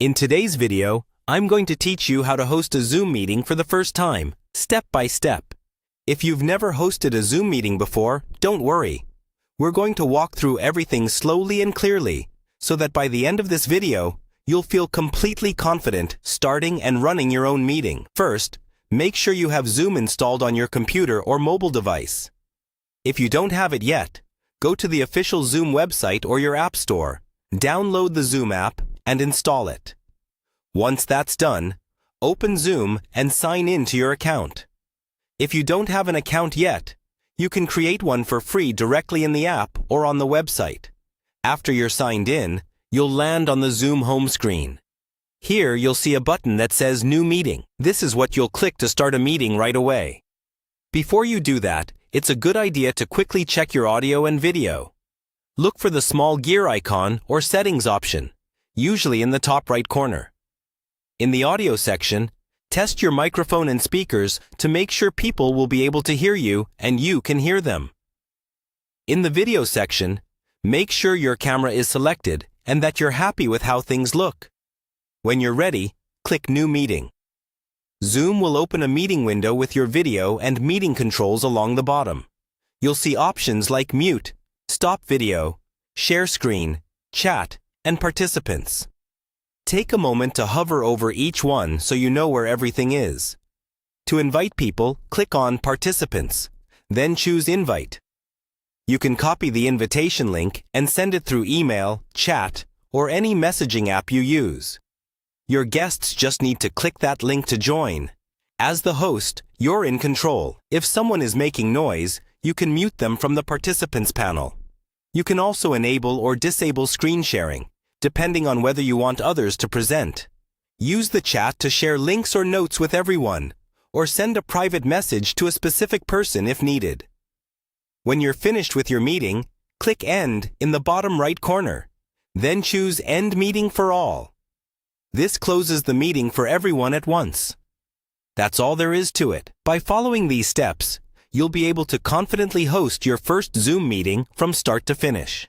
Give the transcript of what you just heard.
In today's video, I'm going to teach you how to host a Zoom meeting for the first time, step by step. If you've never hosted a Zoom meeting before, don't worry. We're going to walk through everything slowly and clearly, so that by the end of this video, you'll feel completely confident starting and running your own meeting. First, make sure you have Zoom installed on your computer or mobile device. If you don't have it yet, go to the official Zoom website or your app store, download the Zoom app, and install it. Once that's done, open Zoom and sign in to your account. If you don't have an account yet, you can create one for free directly in the app or on the website. After you're signed in, you'll land on the Zoom home screen. Here you'll see a button that says New Meeting. This is what you'll click to start a meeting right away. Before you do that, it's a good idea to quickly check your audio and video. Look for the small gear icon or settings option, usually in the top right corner. In the audio section, test your microphone and speakers to make sure people will be able to hear you and you can hear them. In the video section, make sure your camera is selected and that you're happy with how things look. When you're ready, click New Meeting. Zoom will open a meeting window with your video and meeting controls along the bottom. You'll see options like Mute, Stop Video, Share Screen, Chat, and Participants. Take a moment to hover over each one so you know where everything is. To invite people, click on Participants, then choose Invite. You can copy the invitation link and send it through email, chat, or any messaging app you use. Your guests just need to click that link to join. As the host, you're in control. If someone is making noise, you can mute them from the Participants panel. You can also enable or disable screen sharing, depending on whether you want others to present. Use the chat to share links or notes with everyone, or send a private message to a specific person if needed. When you're finished with your meeting, click End in the bottom right corner. Then choose End Meeting for All. This closes the meeting for everyone at once. That's all there is to it. By following these steps, you'll be able to confidently host your first Zoom meeting from start to finish.